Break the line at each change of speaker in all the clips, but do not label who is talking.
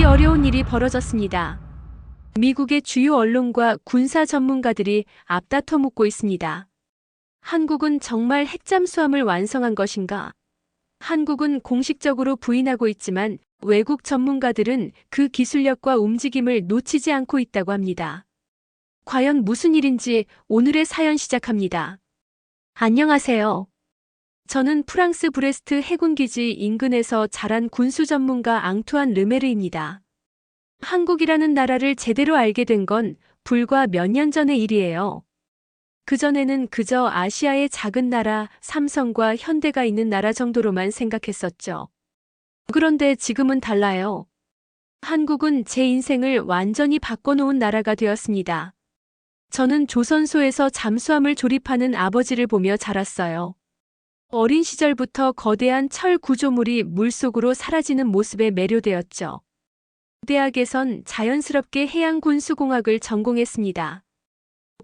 어려운 일이 벌어졌습니다. 미국의 주요 언론과 군사 전문가들이 앞다퉈 묻고 있습니다. 한국은 정말 핵잠수함을 완성한 것인가? 한국은 공식적으로 부인하고 있지만 외국 전문가들은 그 기술력과 움직임을 놓치지 않고 있다고 합니다. 과연 무슨 일인지 오늘의 사연 시작합니다. 안녕하세요. 저는 프랑스 브레스트 해군기지 인근에서 자란 군수 전문가 앙투안 르메르입니다. 한국이라는 나라를 제대로 알게 된 건 불과 몇 년 전의 일이에요. 그전에는 그저 아시아의 작은 나라 삼성과 현대가 있는 나라 정도로만 생각했었죠. 그런데 지금은 달라요. 한국은 제 인생을 완전히 바꿔놓은 나라가 되었습니다. 저는 조선소에서 잠수함을 조립하는 아버지를 보며 자랐어요. 어린 시절부터 거대한 철 구조물이 물속으로 사라지는 모습에 매료되었죠. 대학에선 자연스럽게 해양군수공학을 전공했습니다.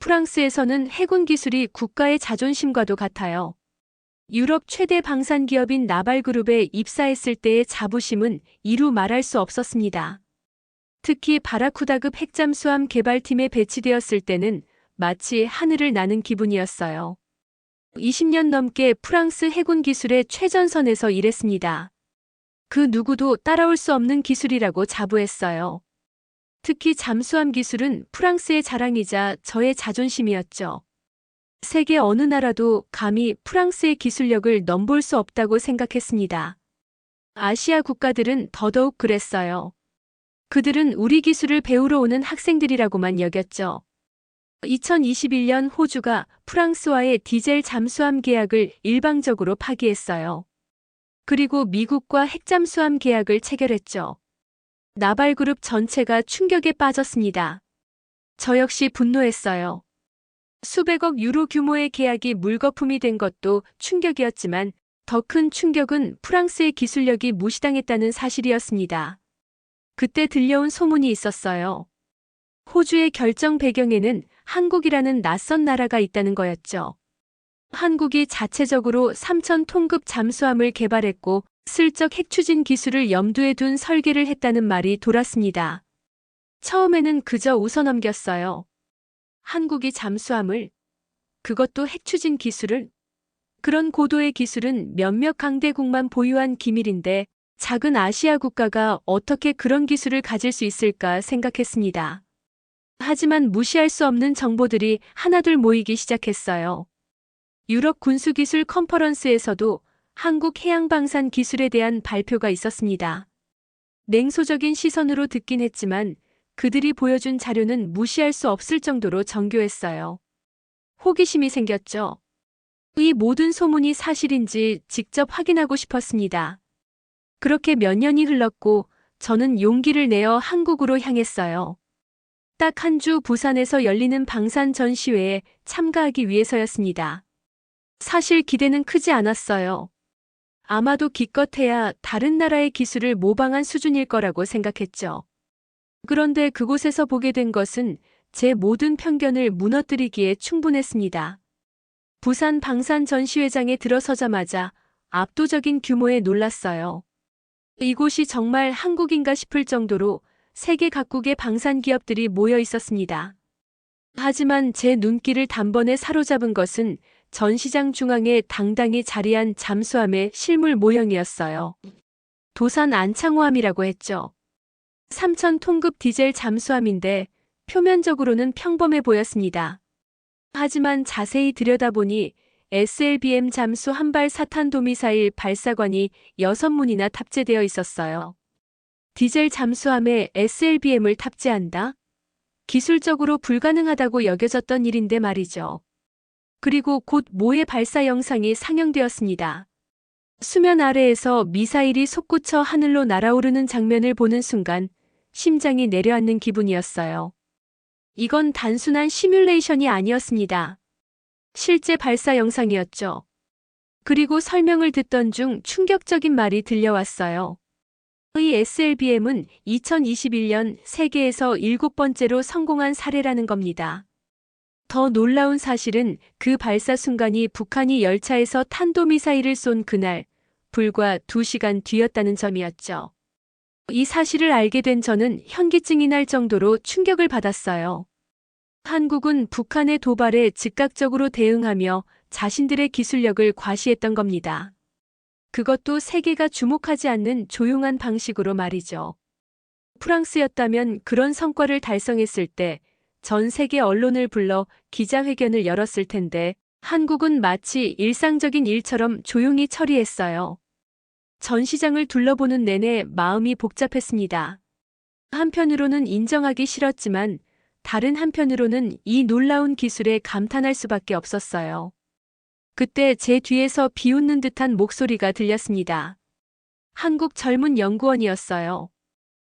프랑스에서는 해군 기술이 국가의 자존심과도 같아요. 유럽 최대 방산 기업인 나발그룹에 입사했을 때의 자부심은 이루 말할 수 없었습니다. 특히 바라쿠다급 핵잠수함 개발팀에 배치되었을 때는 마치 하늘을 나는 기분이었어요. 20년 넘게 프랑스 해군 기술의 최전선에서 일했습니다. 그 누구도 따라올 수 없는 기술이라고 자부했어요. 특히 잠수함 기술은 프랑스의 자랑이자 저의 자존심이었죠. 세계 어느 나라도 감히 프랑스의 기술력을 넘볼 수 없다고 생각했습니다. 아시아 국가들은 더더욱 그랬어요. 그들은 우리 기술을 배우러 오는 학생들이라고만 여겼죠. 2021년 호주가 프랑스와의 디젤 잠수함 계약을 일방적으로 파기했어요. 그리고 미국과 핵잠수함 계약을 체결했죠. 나발그룹 전체가 충격에 빠졌습니다. 저 역시 분노했어요. 수백억 유로 규모의 계약이 물거품이 된 것도 충격이었지만 더 큰 충격은 프랑스의 기술력이 무시당했다는 사실이었습니다. 그때 들려온 소문이 있었어요. 호주의 결정 배경에는 한국이라는 낯선 나라가 있다는 거였죠. 한국이 자체적으로 3,000톤급 잠수함을 개발했고 슬쩍 핵추진 기술을 염두에 둔 설계를 했다는 말이 돌았습니다. 처음에는 그저 웃어넘겼어요. 한국이 잠수함을, 그것도 핵추진 기술을? 그런 고도의 기술은 몇몇 강대국만 보유한 기밀인데 작은 아시아 국가가 어떻게 그런 기술을 가질 수 있을까 생각했습니다. 하지만 무시할 수 없는 정보들이 하나둘 모이기 시작했어요. 유럽 군수기술 컨퍼런스에서도 한국 해양방산 기술에 대한 발표가 있었습니다. 냉소적인 시선으로 듣긴 했지만 그들이 보여준 자료는 무시할 수 없을 정도로 정교했어요. 호기심이 생겼죠. 이 모든 소문이 사실인지 직접 확인하고 싶었습니다. 그렇게 몇 년이 흘렀고 저는 용기를 내어 한국으로 향했어요. 딱 한 주 부산에서 열리는 방산 전시회에 참가하기 위해서였습니다. 사실 기대는 크지 않았어요. 아마도 기껏해야 다른 나라의 기술을 모방한 수준일 거라고 생각했죠. 그런데 그곳에서 보게 된 것은 제 모든 편견을 무너뜨리기에 충분했습니다. 부산 방산 전시회장에 들어서자마자 압도적인 규모에 놀랐어요. 이곳이 정말 한국인가 싶을 정도로 세계 각국의 방산 기업들이 모여 있었습니다. 하지만 제 눈길을 단번에 사로잡은 것은 전시장 중앙에 당당히 자리한 잠수함의 실물 모형이었어요. 도산 안창호함이라고 했죠. 3,000톤급 디젤 잠수함인데 표면적으로는 평범해 보였습니다. 하지만 자세히 들여다보니 SLBM 잠수 한발 사탄도미사일 발사관이 6문이나 탑재되어 있었어요. 디젤 잠수함에 SLBM을 탑재한다? 기술적으로 불가능하다고 여겨졌던 일인데 말이죠. 그리고 곧 모의 발사 영상이 상영되었습니다. 수면 아래에서 미사일이 솟구쳐 하늘로 날아오르는 장면을 보는 순간 심장이 내려앉는 기분이었어요. 이건 단순한 시뮬레이션이 아니었습니다. 실제 발사 영상이었죠. 그리고 설명을 듣던 중 충격적인 말이 들려왔어요. 이 SLBM은 2021년 세계에서 7번째로 성공한 사례라는 겁니다. 더 놀라운 사실은 그 발사 순간이 북한이 열차에서 탄도미사일을 쏜 그날, 불과 2시간 뒤였다는 점이었죠. 이 사실을 알게 된 저는 현기증이 날 정도로 충격을 받았어요. 한국은 북한의 도발에 즉각적으로 대응하며 자신들의 기술력을 과시했던 겁니다. 그것도 세계가 주목하지 않는 조용한 방식으로 말이죠. 프랑스였다면 그런 성과를 달성했을 때 전 세계 언론을 불러 기자회견을 열었을 텐데 한국은 마치 일상적인 일처럼 조용히 처리했어요. 전시장을 둘러보는 내내 마음이 복잡했습니다. 한편으로는 인정하기 싫었지만 다른 한편으로는 이 놀라운 기술에 감탄할 수밖에 없었어요. 그때 제 뒤에서 비웃는 듯한 목소리가 들렸습니다. 한국 젊은 연구원이었어요.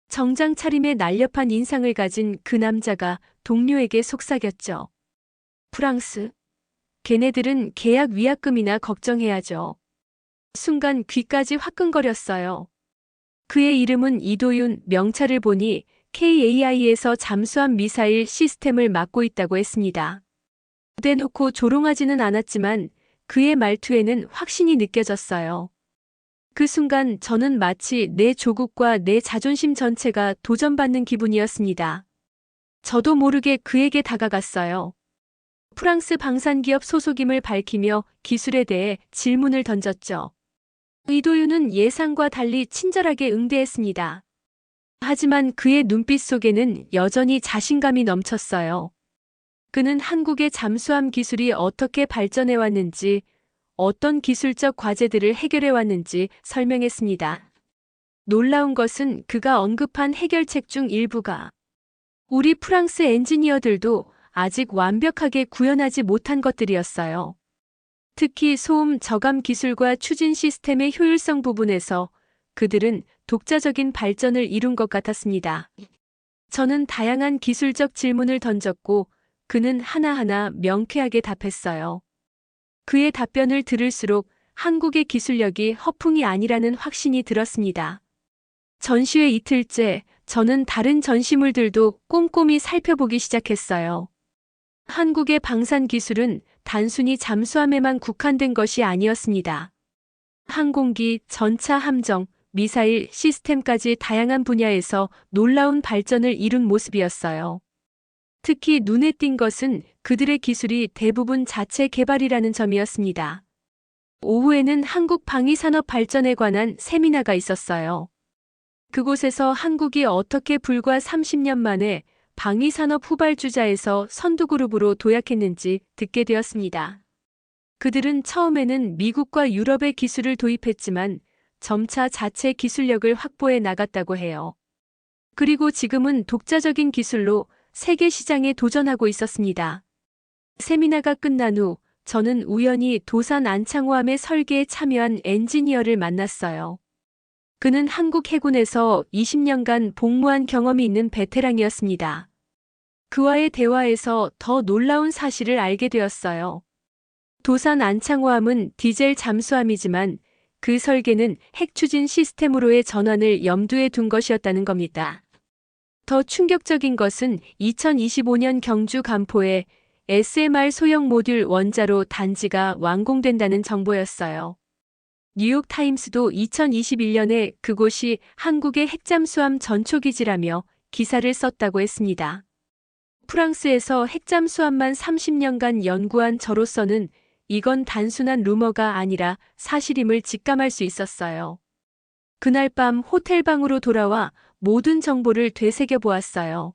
정장 차림에 날렵한 인상을 가진 그 남자가 동료에게 속삭였죠. 프랑스, 걔네들은 계약 위약금이나 걱정해야죠. 순간 귀까지 화끈거렸어요. 그의 이름은 이도윤, 명찰을 보니 KAI에서 잠수함 미사일 시스템을 맡고 있다고 했습니다. 대놓고 조롱하지는 않았지만 그의 말투에는 확신이 느껴졌어요. 그 순간 저는 마치 내 조국과 내 자존심 전체가 도전받는 기분이었습니다. 저도 모르게 그에게 다가갔어요. 프랑스 방산기업 소속임을 밝히며 기술에 대해 질문을 던졌죠. 이도윤은 예상과 달리 친절하게 응대했습니다. 하지만 그의 눈빛 속에는 여전히 자신감이 넘쳤어요. 그는 한국의 잠수함 기술이 어떻게 발전해 왔는지, 어떤 기술적 과제들을 해결해 왔는지 설명했습니다. 놀라운 것은 그가 언급한 해결책 중 일부가 우리 프랑스 엔지니어들도 아직 완벽하게 구현하지 못한 것들이었어요. 특히 소음 저감 기술과 추진 시스템의 효율성 부분에서 그들은 독자적인 발전을 이룬 것 같았습니다. 저는 다양한 기술적 질문을 던졌고 그는 하나하나 명쾌하게 답했어요. 그의 답변을 들을수록 한국의 기술력이 허풍이 아니라는 확신이 들었습니다. 전시회 이틀째 저는 다른 전시물들도 꼼꼼히 살펴보기 시작했어요. 한국의 방산 기술은 단순히 잠수함에만 국한된 것이 아니었습니다. 항공기, 전차 함정, 미사일 시스템까지 다양한 분야에서 놀라운 발전을 이룬 모습이었어요. 특히 눈에 띈 것은 그들의 기술이 대부분 자체 개발이라는 점이었습니다. 오후에는 한국 방위산업 발전에 관한 세미나가 있었어요. 그곳에서 한국이 어떻게 불과 30년 만에 방위산업 후발주자에서 선두그룹으로 도약했는지 듣게 되었습니다. 그들은 처음에는 미국과 유럽의 기술을 도입했지만 점차 자체 기술력을 확보해 나갔다고 해요. 그리고 지금은 독자적인 기술로 세계 시장에 도전하고 있었습니다. 세미나가 끝난 후 저는 우연히 도산 안창호함의 설계에 참여한 엔지니어를 만났어요. 그는 한국 해군에서 20년간 복무한 경험이 있는 베테랑이었습니다. 그와의 대화에서 더 놀라운 사실을 알게 되었어요. 도산 안창호함은 디젤 잠수함이지만 그 설계는 핵 추진 시스템으로의 전환을 염두에 둔 것이었다는 겁니다. 더 충격적인 것은 2025년 경주 간포에 SMR 소형 모듈 원자로 단지가 완공된다는 정보였어요. 뉴욕타임스도 2021년에 그곳이 한국의 핵잠수함 전초기지라며 기사를 썼다고 했습니다. 프랑스에서 핵잠수함만 30년간 연구한 저로서는 이건 단순한 루머가 아니라 사실임을 직감할 수 있었어요. 그날 밤 호텔방으로 돌아와 모든 정보를 되새겨 보았어요.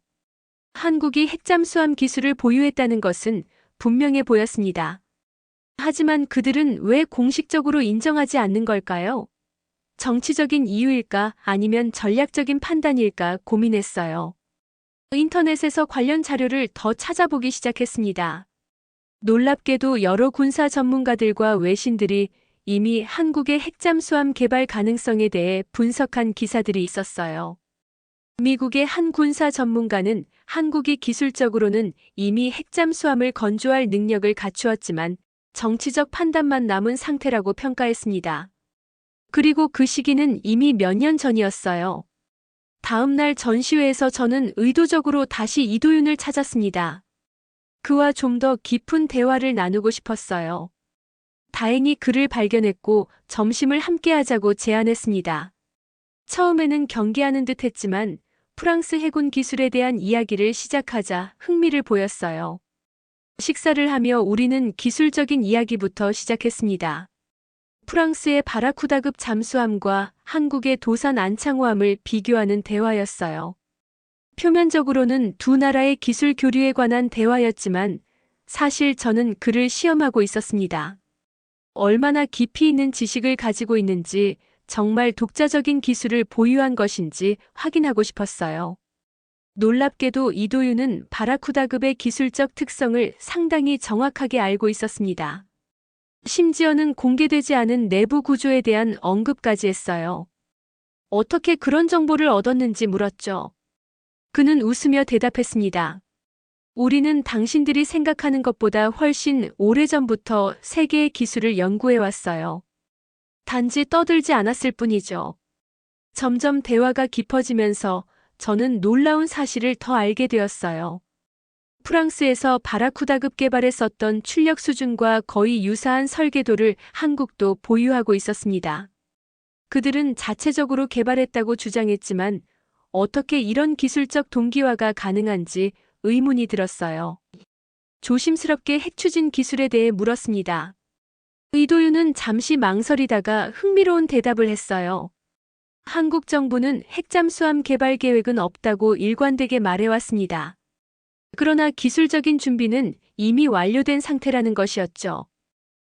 한국이 핵잠수함 기술을 보유했다는 것은 분명해 보였습니다. 하지만 그들은 왜 공식적으로 인정하지 않는 걸까요? 정치적인 이유일까 아니면 전략적인 판단일까 고민했어요. 인터넷에서 관련 자료를 더 찾아보기 시작했습니다. 놀랍게도 여러 군사 전문가들과 외신들이 이미 한국의 핵잠수함 개발 가능성에 대해 분석한 기사들이 있었어요. 미국의 한 군사 전문가는 한국이 기술적으로는 이미 핵잠수함을 건조할 능력을 갖추었지만 정치적 판단만 남은 상태라고 평가했습니다. 그리고 그 시기는 이미 몇 년 전이었어요. 다음 날 전시회에서 저는 의도적으로 다시 이도윤을 찾았습니다. 그와 좀 더 깊은 대화를 나누고 싶었어요. 다행히 그를 발견했고 점심을 함께 하자고 제안했습니다. 처음에는 경계하는 듯 했지만 프랑스 해군 기술에 대한 이야기를 시작하자 흥미를 보였어요. 식사를 하며 우리는 기술적인 이야기부터 시작했습니다. 프랑스의 바라쿠다급 잠수함과 한국의 도산 안창호함을 비교하는 대화였어요. 표면적으로는 두 나라의 기술 교류에 관한 대화였지만 사실 저는 그를 시험하고 있었습니다. 얼마나 깊이 있는 지식을 가지고 있는지, 정말 독자적인 기술을 보유한 것인지 확인하고 싶었어요. 놀랍게도 이도유는 바라쿠다급의 기술적 특성을 상당히 정확하게 알고 있었습니다. 심지어는 공개되지 않은 내부 구조에 대한 언급까지 했어요. 어떻게 그런 정보를 얻었는지 물었죠. 그는 웃으며 대답했습니다. 우리는 당신들이 생각하는 것보다 훨씬 오래전부터 세계의 기술을 연구해 왔어요. 단지 떠들지 않았을 뿐이죠. 점점 대화가 깊어지면서 저는 놀라운 사실을 더 알게 되었어요. 프랑스에서 바라쿠다급 개발에 썼던 출력 수준과 거의 유사한 설계도를 한국도 보유하고 있었습니다. 그들은 자체적으로 개발했다고 주장했지만 어떻게 이런 기술적 동기화가 가능한지 의문이 들었어요. 조심스럽게 핵추진 기술에 대해 물었습니다. 이도유는 잠시 망설이다가 흥미로운 대답을 했어요. 한국 정부는 핵잠수함 개발 계획은 없다고 일관되게 말해왔습니다. 그러나 기술적인 준비는 이미 완료된 상태라는 것이었죠.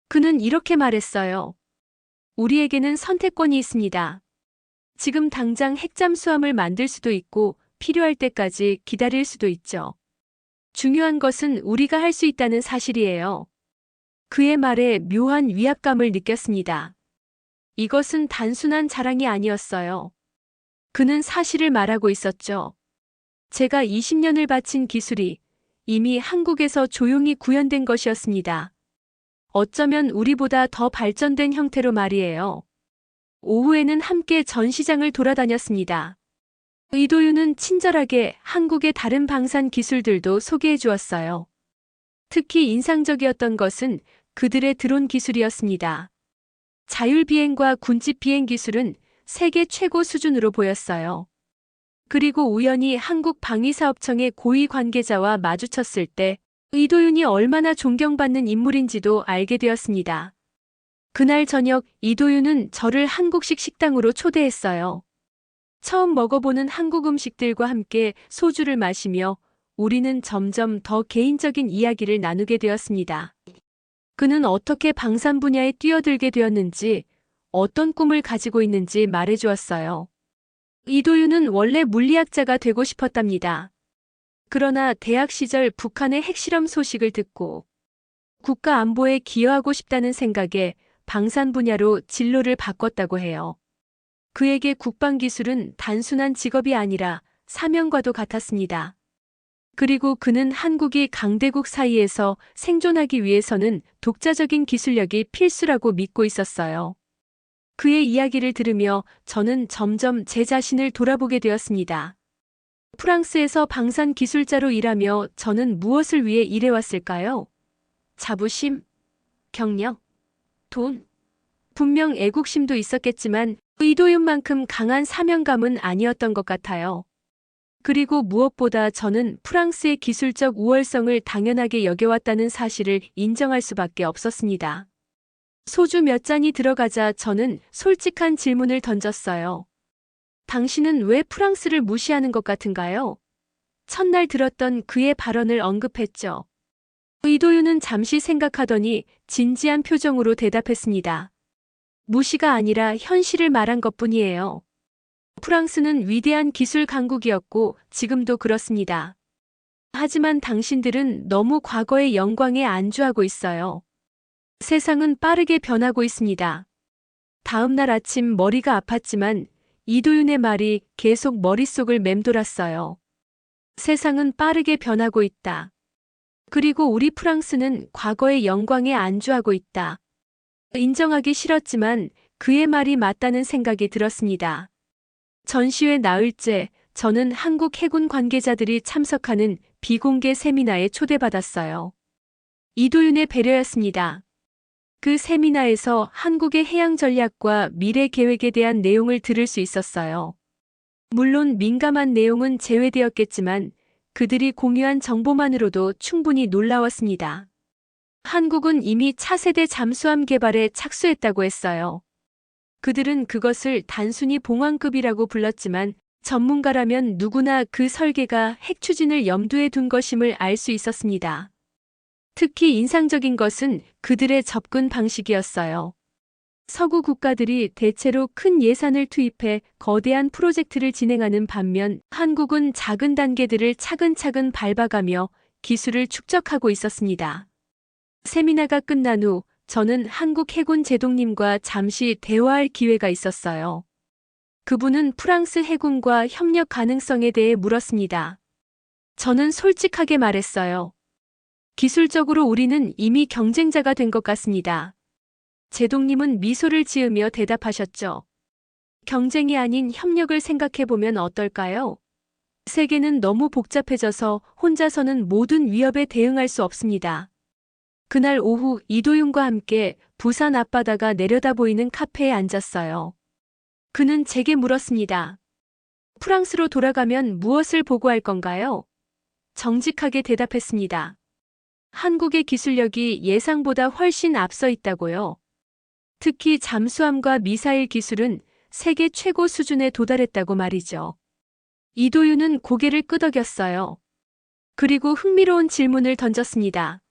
그는 이렇게 말했어요. 우리에게는 선택권이 있습니다. 지금 당장 핵잠수함을 만들 수도 있고 필요할 때까지 기다릴 수도 있죠. 중요한 것은 우리가 할 수 있다는 사실이에요. 그의 말에 묘한 위압감을 느꼈습니다. 이것은 단순한 자랑이 아니었어요. 그는 사실을 말하고 있었죠. 제가 20년을 바친 기술이 이미 한국에서 조용히 구현된 것이었습니다. 어쩌면 우리보다 더 발전된 형태로 말이에요. 오후에는 함께 전시장을 돌아다녔습니다. 이도유는 친절하게 한국의 다른 방산 기술들도 소개해 주었어요. 특히 인상적이었던 것은 그들의 드론 기술이었습니다. 자율비행과 군집비행 기술은 세계 최고 수준으로 보였어요. 그리고 우연히 한국방위사업청의 고위 관계자와 마주쳤을 때 이도윤이 얼마나 존경받는 인물인지도 알게 되었습니다. 그날 저녁 이도윤은 저를 한국식 식당으로 초대했어요. 처음 먹어보는 한국 음식들과 함께 소주를 마시며 우리는 점점 더 개인적인 이야기를 나누게 되었습니다. 그는 어떻게 방산 분야에 뛰어들게 되었는지, 어떤 꿈을 가지고 있는지 말해주었어요. 이도윤은 원래 물리학자가 되고 싶었답니다. 그러나 대학 시절 북한의 핵실험 소식을 듣고 국가 안보에 기여하고 싶다는 생각에 방산 분야로 진로를 바꿨다고 해요. 그에게 국방기술은 단순한 직업이 아니라 사명과도 같았습니다. 그리고 그는 한국이 강대국 사이에서 생존하기 위해서는 독자적인 기술력이 필수라고 믿고 있었어요. 그의 이야기를 들으며 저는 점점 제 자신을 돌아보게 되었습니다. 프랑스에서 방산 기술자로 일하며 저는 무엇을 위해 일해왔을까요? 자부심, 경력, 돈. 분명 애국심도 있었겠지만 이도윤만큼 강한 사명감은 아니었던 것 같아요. 그리고 무엇보다 저는 프랑스의 기술적 우월성을 당연하게 여겨왔다는 사실을 인정할 수밖에 없었습니다. 소주 몇 잔이 들어가자 저는 솔직한 질문을 던졌어요. 당신은 왜 프랑스를 무시하는 것 같은가요? 첫날 들었던 그의 발언을 언급했죠. 이도윤은 잠시 생각하더니 진지한 표정으로 대답했습니다. 무시가 아니라 현실을 말한 것뿐이에요. 프랑스는 위대한 기술 강국이었고 지금도 그렇습니다. 하지만 당신들은 너무 과거의 영광에 안주하고 있어요. 세상은 빠르게 변하고 있습니다. 다음 날 아침 머리가 아팠지만 이도윤의 말이 계속 머릿속을 맴돌았어요. 세상은 빠르게 변하고 있다. 그리고 우리 프랑스는 과거의 영광에 안주하고 있다. 인정하기 싫었지만 그의 말이 맞다는 생각이 들었습니다. 전시회 나흘째 저는 한국 해군 관계자들이 참석하는 비공개 세미나에 초대받았어요. 이도윤의 배려였습니다. 그 세미나에서 한국의 해양 전략과 미래 계획에 대한 내용을 들을 수 있었어요. 물론 민감한 내용은 제외되었겠지만 그들이 공유한 정보만으로도 충분히 놀라웠습니다. 한국은 이미 차세대 잠수함 개발에 착수했다고 했어요. 그들은 그것을 단순히 봉황급이라고 불렀지만 전문가라면 누구나 그 설계가 핵 추진을 염두에 둔 것임을 알 수 있었습니다. 특히 인상적인 것은 그들의 접근 방식이었어요. 서구 국가들이 대체로 큰 예산을 투입해 거대한 프로젝트를 진행하는 반면 한국은 작은 단계들을 차근차근 밟아가며 기술을 축적하고 있었습니다. 세미나가 끝난 후 저는 한국 해군 제독님과 잠시 대화할 기회가 있었어요. 그분은 프랑스 해군과 협력 가능성에 대해 물었습니다. 저는 솔직하게 말했어요. 기술적으로 우리는 이미 경쟁자가 된 것 같습니다. 제독님은 미소를 지으며 대답하셨죠. 경쟁이 아닌 협력을 생각해보면 어떨까요? 세계는 너무 복잡해져서 혼자서는 모든 위협에 대응할 수 없습니다. 그날 오후 이도윤과 함께 부산 앞바다가 내려다 보이는 카페에 앉았어요. 그는 제게 물었습니다. 프랑스로 돌아가면 무엇을 보고할 건가요? 정직하게 대답했습니다. 한국의 기술력이 예상보다 훨씬 앞서 있다고요. 특히 잠수함과 미사일 기술은 세계 최고 수준에 도달했다고 말이죠. 이도윤은 고개를 끄덕였어요. 그리고 흥미로운 질문을 던졌습니다.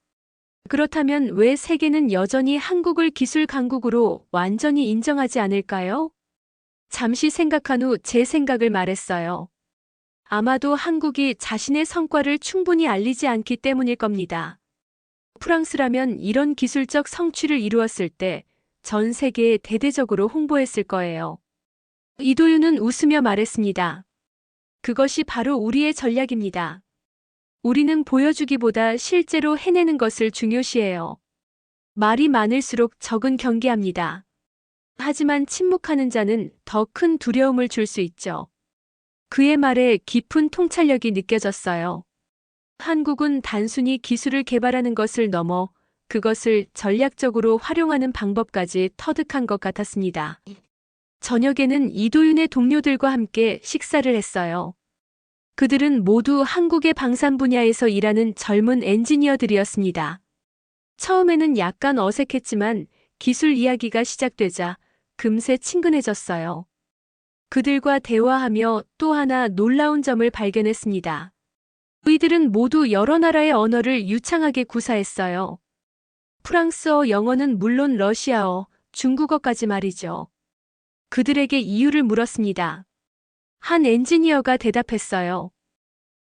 그렇다면 왜 세계는 여전히 한국을 기술 강국으로 완전히 인정하지 않을까요? 잠시 생각한 후 제 생각을 말했어요. 아마도 한국이 자신의 성과를 충분히 알리지 않기 때문일 겁니다. 프랑스라면 이런 기술적 성취를 이루었을 때 전 세계에 대대적으로 홍보했을 거예요. 이도윤은 웃으며 말했습니다. 그것이 바로 우리의 전략입니다. 우리는 보여주기보다 실제로 해내는 것을 중요시해요. 말이 많을수록 적은 경계합니다. 하지만 침묵하는 자는 더 큰 두려움을 줄 수 있죠. 그의 말에 깊은 통찰력이 느껴졌어요. 한국은 단순히 기술을 개발하는 것을 넘어 그것을 전략적으로 활용하는 방법까지 터득한 것 같았습니다. 저녁에는 이도윤의 동료들과 함께 식사를 했어요. 그들은 모두 한국의 방산 분야에서 일하는 젊은 엔지니어들이었습니다. 처음에는 약간 어색했지만 기술 이야기가 시작되자 금세 친근해졌어요. 그들과 대화하며 또 하나 놀라운 점을 발견했습니다. 그들은 모두 여러 나라의 언어를 유창하게 구사했어요. 프랑스어, 영어는 물론 러시아어, 중국어까지 말이죠. 그들에게 이유를 물었습니다. 한 엔지니어가 대답했어요.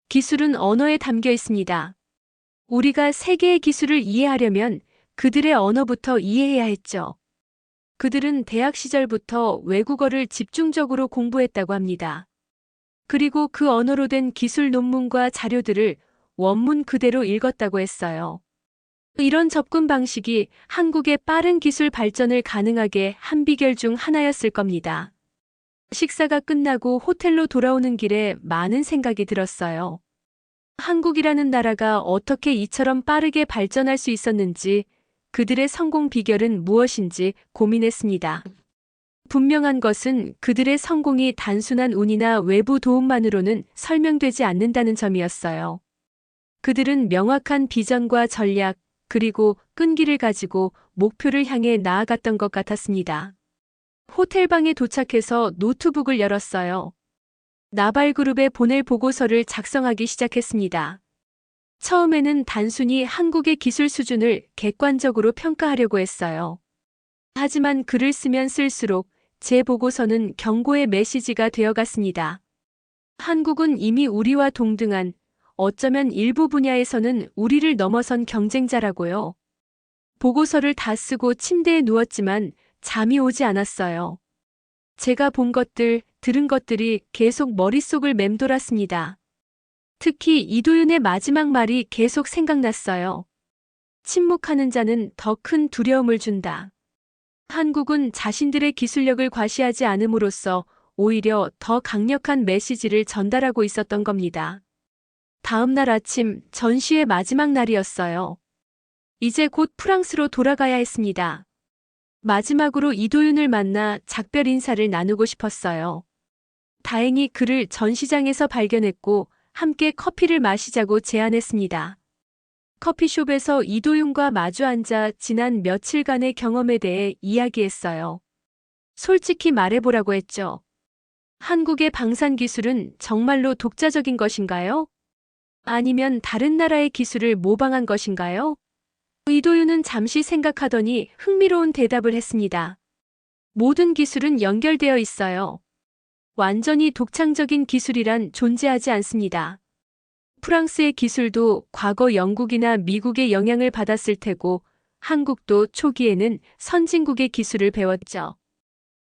기술은 언어에 담겨 있습니다. 우리가 세계의 기술을 이해하려면 그들의 언어부터 이해해야 했죠. 그들은 대학 시절부터 외국어를 집중적으로 공부했다고 합니다. 그리고 그 언어로 된 기술 논문과 자료들을 원문 그대로 읽었다고 했어요. 이런 접근 방식이 한국의 빠른 기술 발전을 가능하게 한 비결 중 하나였을 겁니다. 식사가 끝나고 호텔로 돌아오는 길에 많은 생각이 들었어요. 한국이라는 나라가 어떻게 이처럼 빠르게 발전할 수 있었는지, 그들의 성공 비결은 무엇인지 고민했습니다. 분명한 것은 그들의 성공이 단순한 운이나 외부 도움만으로는 설명되지 않는다는 점이었어요. 그들은 명확한 비전과 전략, 그리고 끈기를 가지고 목표를 향해 나아갔던 것 같았습니다. 호텔방에 도착해서 노트북을 열었어요. 나발그룹에 보낼 보고서를 작성하기 시작했습니다. 처음에는 단순히 한국의 기술 수준을 객관적으로 평가하려고 했어요. 하지만 글을 쓰면 쓸수록 제 보고서는 경고의 메시지가 되어갔습니다. 한국은 이미 우리와 동등한, 어쩌면 일부 분야에서는 우리를 넘어선 경쟁자라고요. 보고서를 다 쓰고 침대에 누웠지만 잠이 오지 않았어요. 제가 본 것들, 들은 것들이 계속 머릿속을 맴돌았습니다. 특히 이도윤의 마지막 말이 계속 생각났어요. 침묵하는 자는 더 큰 두려움을 준다. 한국은 자신들의 기술력을 과시하지 않음으로써 오히려 더 강력한 메시지를 전달하고 있었던 겁니다. 다음 날 아침 전시의 마지막 날이었어요. 이제 곧 프랑스로 돌아가야 했습니다. 마지막으로 이도윤을 만나 작별 인사를 나누고 싶었어요. 다행히 그를 전시장에서 발견했고 함께 커피를 마시자고 제안했습니다. 커피숍에서 이도윤과 마주 앉아 지난 며칠간의 경험에 대해 이야기했어요. 솔직히 말해보라고 했죠. 한국의 방산 기술은 정말로 독자적인 것인가요? 아니면 다른 나라의 기술을 모방한 것인가요? 이도윤은 잠시 생각하더니 흥미로운 대답을 했습니다. 모든 기술은 연결되어 있어요. 완전히 독창적인 기술이란 존재하지 않습니다. 프랑스의 기술도 과거 영국이나 미국의 영향을 받았을 테고 한국도 초기에는 선진국의 기술을 배웠죠.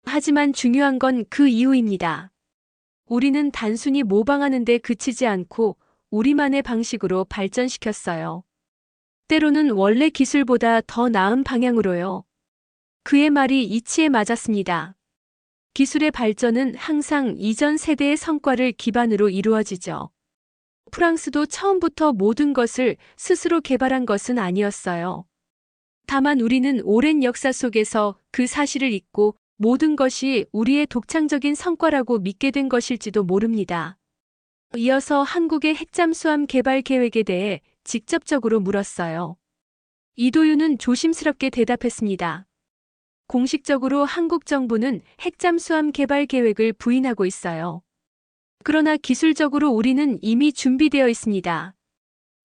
하지만 중요한 건 그 이유입니다. 우리는 단순히 모방하는 데 그치지 않고 우리만의 방식으로 발전시켰어요. 때로는 원래 기술보다 더 나은 방향으로요. 그의 말이 이치에 맞았습니다. 기술의 발전은 항상 이전 세대의 성과를 기반으로 이루어지죠. 프랑스도 처음부터 모든 것을 스스로 개발한 것은 아니었어요. 다만 우리는 오랜 역사 속에서 그 사실을 잊고 모든 것이 우리의 독창적인 성과라고 믿게 된 것일지도 모릅니다. 이어서 한국의 핵잠수함 개발 계획에 대해 직접적으로 물었어요. 이도윤은 조심스럽게 대답했습니다. 공식적으로 한국 정부는 핵잠수함 개발 계획을 부인하고 있어요. 그러나 기술적으로 우리는 이미 준비되어 있습니다.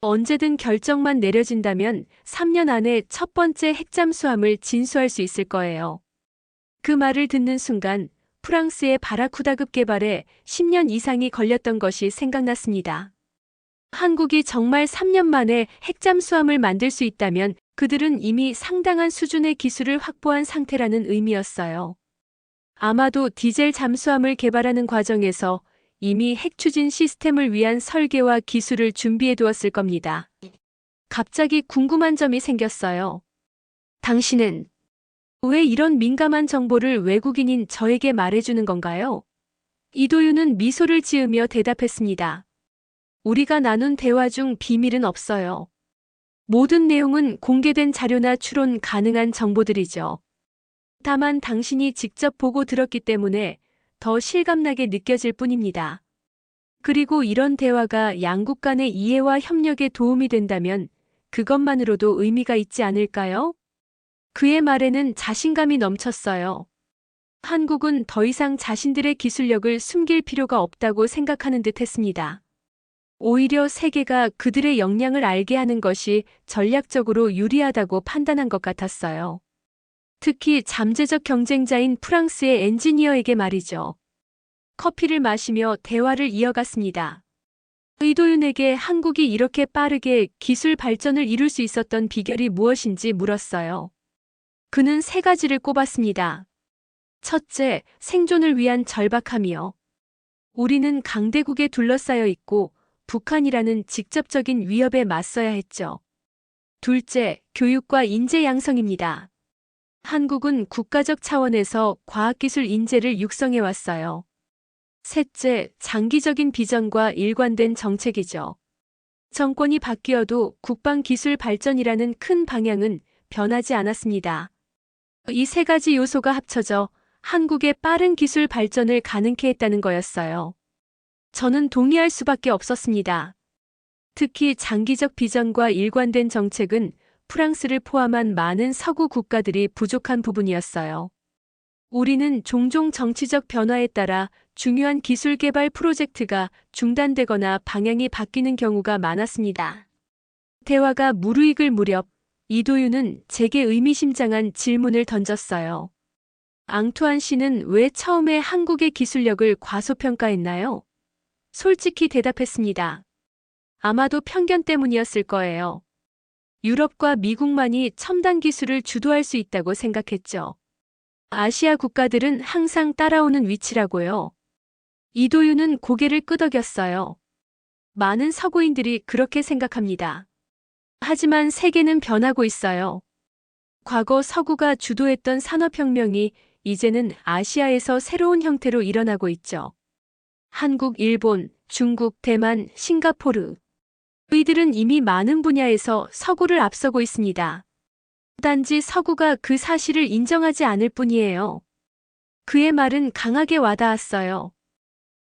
언제든 결정만 내려진다면 3년 안에 첫 번째 핵잠수함을 진수할 수 있을 거예요. 그 말을 듣는 순간 프랑스의 바라쿠다급 개발에 10년 이상이 걸렸던 것이 생각났습니다. 한국이 정말 3년 만에 핵잠수함을 만들 수 있다면 그들은 이미 상당한 수준의 기술을 확보한 상태라는 의미였어요. 아마도 디젤 잠수함을 개발하는 과정에서 이미 핵추진 시스템을 위한 설계와 기술을 준비해 두었을 겁니다. 갑자기 궁금한 점이 생겼어요. 당신은 왜 이런 민감한 정보를 외국인인 저에게 말해주는 건가요? 이도윤은 미소를 지으며 대답했습니다. 우리가 나눈 대화 중 비밀은 없어요. 모든 내용은 공개된 자료나 추론 가능한 정보들이죠. 다만 당신이 직접 보고 들었기 때문에 더 실감나게 느껴질 뿐입니다. 그리고 이런 대화가 양국 간의 이해와 협력에 도움이 된다면 그것만으로도 의미가 있지 않을까요? 그의 말에는 자신감이 넘쳤어요. 한국은 더 이상 자신들의 기술력을 숨길 필요가 없다고 생각하는 듯 했습니다. 오히려 세계가 그들의 역량을 알게 하는 것이 전략적으로 유리하다고 판단한 것 같았어요. 특히 잠재적 경쟁자인 프랑스의 엔지니어에게 말이죠. 커피를 마시며 대화를 이어갔습니다. 이도윤에게 한국이 이렇게 빠르게 기술 발전을 이룰 수 있었던 비결이 무엇인지 물었어요. 그는 3가지를 꼽았습니다. 첫째, 생존을 위한 절박함이요. 우리는 강대국에 둘러싸여 있고 북한이라는 직접적인 위협에 맞서야 했죠. 둘째, 교육과 인재 양성입니다. 한국은 국가적 차원에서 과학기술 인재를 육성해 왔어요. 셋째, 장기적인 비전과 일관된 정책이죠. 정권이 바뀌어도 국방기술 발전이라는 큰 방향은 변하지 않았습니다. 이 3가지 요소가 합쳐져 한국의 빠른 기술 발전을 가능케 했다는 거였어요. 저는 동의할 수밖에 없었습니다. 특히 장기적 비전과 일관된 정책은 프랑스를 포함한 많은 서구 국가들이 부족한 부분이었어요. 우리는 종종 정치적 변화에 따라 중요한 기술 개발 프로젝트가 중단되거나 방향이 바뀌는 경우가 많았습니다. 대화가 무르익을 무렵 이도윤은 제게 의미심장한 질문을 던졌어요. 앙투안 씨는 왜 처음에 한국의 기술력을 과소평가했나요? 솔직히 대답했습니다. 아마도 편견 때문이었을 거예요. 유럽과 미국만이 첨단 기술을 주도할 수 있다고 생각했죠. 아시아 국가들은 항상 따라오는 위치라고요. 이도윤은 고개를 끄덕였어요. 많은 서구인들이 그렇게 생각합니다. 하지만 세계는 변하고 있어요. 과거 서구가 주도했던 산업혁명이 이제는 아시아에서 새로운 형태로 일어나고 있죠. 한국, 일본, 중국, 대만, 싱가포르. 이들은 이미 많은 분야에서 서구를 앞서고 있습니다. 단지 서구가 그 사실을 인정하지 않을 뿐이에요. 그의 말은 강하게 와닿았어요.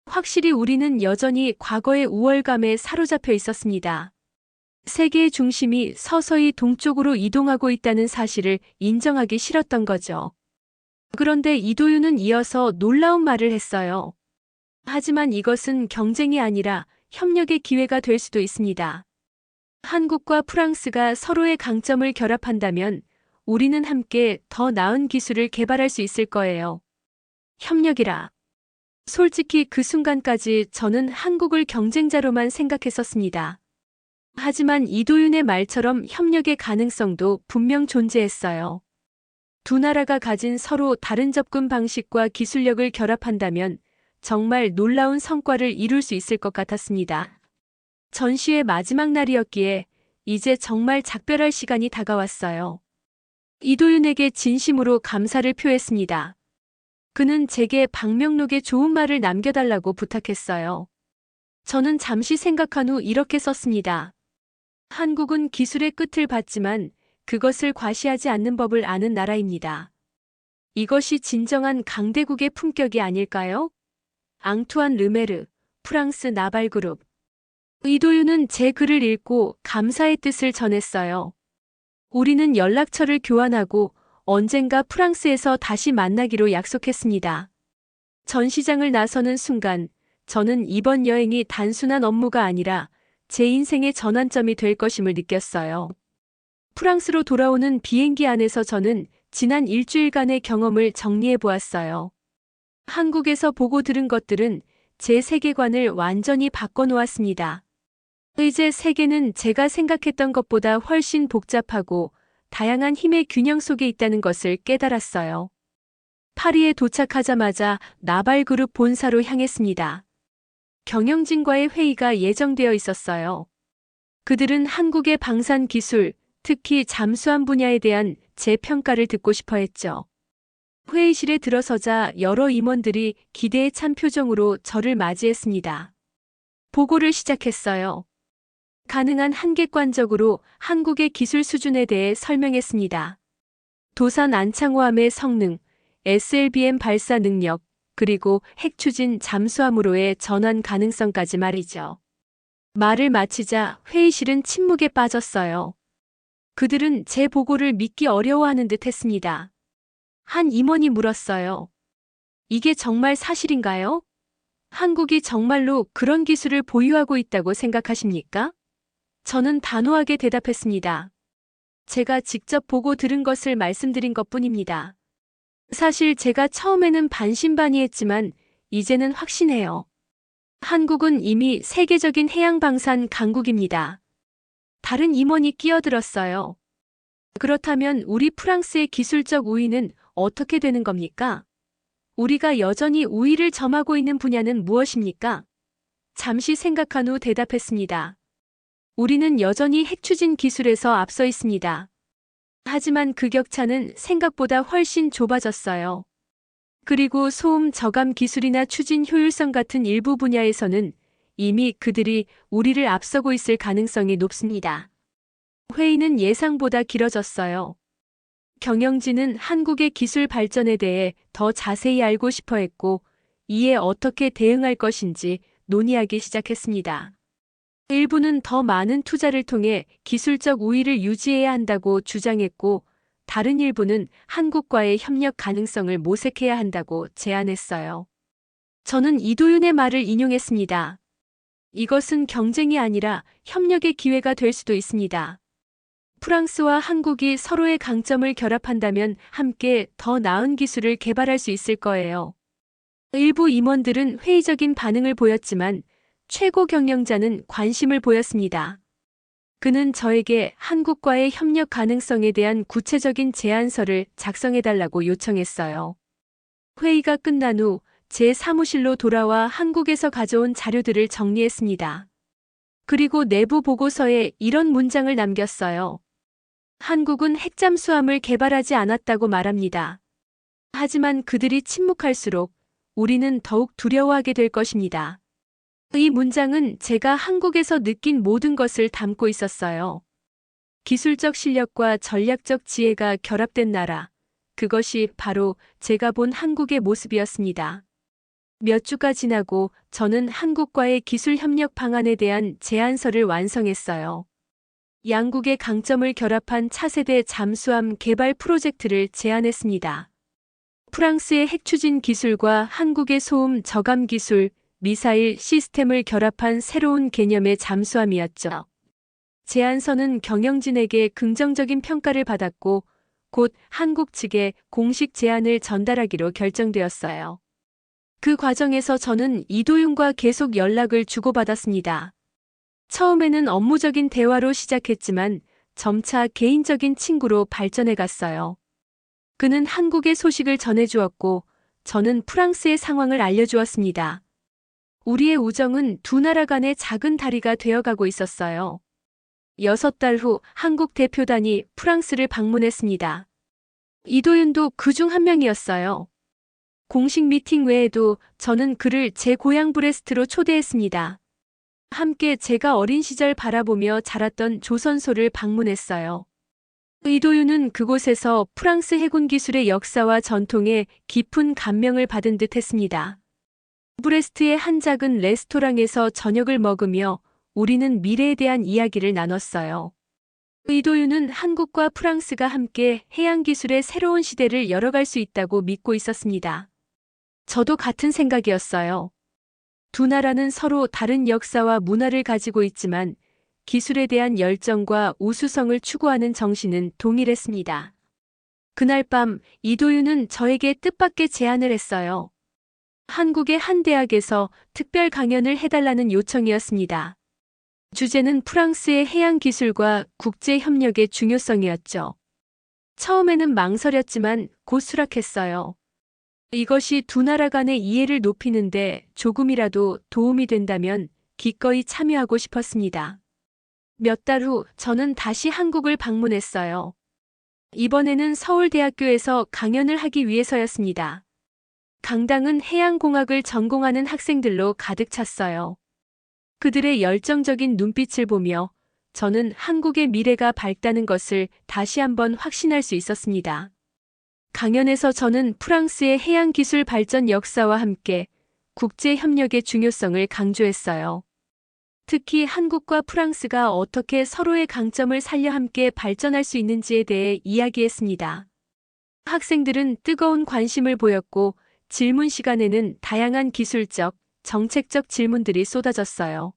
확실히 우리는 여전히 과거의 우월감에 사로잡혀 있었습니다. 세계의 중심이 서서히 동쪽으로 이동하고 있다는 사실을 인정하기 싫었던 거죠. 그런데 이도윤은 이어서 놀라운 말을 했어요. 하지만 이것은 경쟁이 아니라 협력의 기회가 될 수도 있습니다. 한국과 프랑스가 서로의 강점을 결합한다면 우리는 함께 더 나은 기술을 개발할 수 있을 거예요. 협력이라. 솔직히 그 순간까지 저는 한국을 경쟁자로만 생각했었습니다. 하지만 이도윤의 말처럼 협력의 가능성도 분명 존재했어요. 두 나라가 가진 서로 다른 접근 방식과 기술력을 결합한다면 정말 놀라운 성과를 이룰 수 있을 것 같았습니다. 전시회 마지막 날이었기에 이제 정말 작별할 시간이 다가왔어요. 이도윤에게 진심으로 감사를 표했습니다. 그는 제게 방명록에 좋은 말을 남겨달라고 부탁했어요. 저는 잠시 생각한 후 이렇게 썼습니다. 한국은 기술의 끝을 봤지만 그것을 과시하지 않는 법을 아는 나라입니다. 이것이 진정한 강대국의 품격이 아닐까요? 앙투안 르메르, 프랑스 나발그룹. 이도윤은 제 글을 읽고 감사의 뜻을 전했어요. 우리는 연락처를 교환하고 언젠가 프랑스에서 다시 만나기로 약속했습니다. 전시장을 나서는 순간 저는 이번 여행이 단순한 업무가 아니라 제 인생의 전환점이 될 것임을 느꼈어요. 프랑스로 돌아오는 비행기 안에서 저는 지난 일주일간의 경험을 정리해 보았어요. 한국에서 보고 들은 것들은 제 세계관을 완전히 바꿔놓았습니다. 이제 세계는 제가 생각했던 것보다 훨씬 복잡하고 다양한 힘의 균형 속에 있다는 것을 깨달았어요. 파리에 도착하자마자 나발그룹 본사로 향했습니다. 경영진과의 회의가 예정되어 있었어요. 그들은 한국의 방산 기술, 특히 잠수함 분야에 대한 제 평가를 듣고 싶어 했죠. 회의실에 들어서자 여러 임원들이 기대에 찬 표정으로 저를 맞이했습니다. 보고를 시작했어요. 가능한 한 객관적으로 한국의 기술 수준에 대해 설명했습니다. 도산 안창호함의 성능, SLBM 발사 능력, 그리고 핵추진 잠수함으로의 전환 가능성까지 말이죠. 말을 마치자 회의실은 침묵에 빠졌어요. 그들은 제 보고를 믿기 어려워하는 듯 했습니다. 한 임원이 물었어요. 이게 정말 사실인가요? 한국이 정말로 그런 기술을 보유하고 있다고 생각하십니까? 저는 단호하게 대답했습니다. 제가 직접 보고 들은 것을 말씀드린 것뿐입니다. 사실 제가 처음에는 반신반의했지만 이제는 확신해요. 한국은 이미 세계적인 해양방산 강국입니다. 다른 임원이 끼어들었어요. 그렇다면 우리 프랑스의 기술적 우위는 어떻게 되는 겁니까? 우리가 여전히 우위를 점하고 있는 분야는 무엇입니까? 잠시 생각한 후 대답했습니다. 우리는 여전히 핵추진 기술에서 앞서 있습니다. 하지만 그 격차는 생각보다 훨씬 좁아졌어요. 그리고 소음 저감 기술이나 추진 효율성 같은 일부 분야에서는 이미 그들이 우리를 앞서고 있을 가능성이 높습니다. 회의는 예상보다 길어졌어요. 경영진은 한국의 기술 발전에 대해 더 자세히 알고 싶어 했고, 이에 어떻게 대응할 것인지 논의하기 시작했습니다. 일부는 더 많은 투자를 통해 기술적 우위를 유지해야 한다고 주장했고, 다른 일부는 한국과의 협력 가능성을 모색해야 한다고 제안했어요. 저는 이도윤의 말을 인용했습니다. 이것은 경쟁이 아니라 협력의 기회가 될 수도 있습니다. 프랑스와 한국이 서로의 강점을 결합한다면 함께 더 나은 기술을 개발할 수 있을 거예요. 일부 임원들은 회의적인 반응을 보였지만 최고 경영자는 관심을 보였습니다. 그는 저에게 한국과의 협력 가능성에 대한 구체적인 제안서를 작성해달라고 요청했어요. 회의가 끝난 후 제 사무실로 돌아와 한국에서 가져온 자료들을 정리했습니다. 그리고 내부 보고서에 이런 문장을 남겼어요. 한국은 핵잠수함을 개발하지 않았다고 말합니다. 하지만 그들이 침묵할수록 우리는 더욱 두려워하게 될 것입니다. 이 문장은 제가 한국에서 느낀 모든 것을 담고 있었어요. 기술적 실력과 전략적 지혜가 결합된 나라. 그것이 바로 제가 본 한국의 모습이었습니다. 몇 주가 지나고 저는 한국과의 기술 협력 방안에 대한 제안서를 완성했어요. 양국의 강점을 결합한 차세대 잠수함 개발 프로젝트를 제안했습니다. 프랑스의 핵추진 기술과 한국의 소음 저감 기술, 미사일 시스템을 결합한 새로운 개념의 잠수함이었죠. 제안서는 경영진에게 긍정적인 평가를 받았고 곧 한국 측에 공식 제안을 전달하기로 결정되었어요. 그 과정에서 저는 이도윤과 계속 연락을 주고받았습니다. 처음에는 업무적인 대화로 시작했지만 점차 개인적인 친구로 발전해 갔어요. 그는 한국의 소식을 전해주었고 저는 프랑스의 상황을 알려주었습니다. 우리의 우정은 두 나라 간의 작은 다리가 되어가고 있었어요. 6달 후 한국 대표단이 프랑스를 방문했습니다. 이도윤도 그중 한 명이었어요. 공식 미팅 외에도 저는 그를 제 고향 브레스트로 초대했습니다. 함께 제가 어린 시절 바라보며 자랐던 조선소를 방문했어요. 이도윤은 그곳에서 프랑스 해군 기술의 역사와 전통에 깊은 감명을 받은 듯 했습니다. 브레스트의 한 작은 레스토랑에서 저녁을 먹으며 우리는 미래에 대한 이야기를 나눴어요. 이도윤은 한국과 프랑스가 함께 해양 기술의 새로운 시대를 열어갈 수 있다고 믿고 있었습니다. 저도 같은 생각이었어요. 두 나라는 서로 다른 역사와 문화를 가지고 있지만 기술에 대한 열정과 우수성을 추구하는 정신은 동일했습니다. 그날 밤 이도윤은 저에게 뜻밖의 제안을 했어요. 한국의 한 대학에서 특별 강연을 해달라는 요청이었습니다. 주제는 프랑스의 해양 기술과 국제 협력의 중요성이었죠. 처음에는 망설였지만 곧 수락했어요. 이것이 두 나라 간의 이해를 높이는데 조금이라도 도움이 된다면 기꺼이 참여하고 싶었습니다. 몇 달 후 저는 다시 한국을 방문했어요. 이번에는 서울대학교에서 강연을 하기 위해서였습니다. 강당은 해양공학을 전공하는 학생들로 가득 찼어요. 그들의 열정적인 눈빛을 보며 저는 한국의 미래가 밝다는 것을 다시 한번 확신할 수 있었습니다. 강연에서 저는 프랑스의 해양 기술 발전 역사와 함께 국제 협력의 중요성을 강조했어요. 특히 한국과 프랑스가 어떻게 서로의 강점을 살려 함께 발전할 수 있는지에 대해 이야기했습니다. 학생들은 뜨거운 관심을 보였고 질문 시간에는 다양한 기술적, 정책적 질문들이 쏟아졌어요.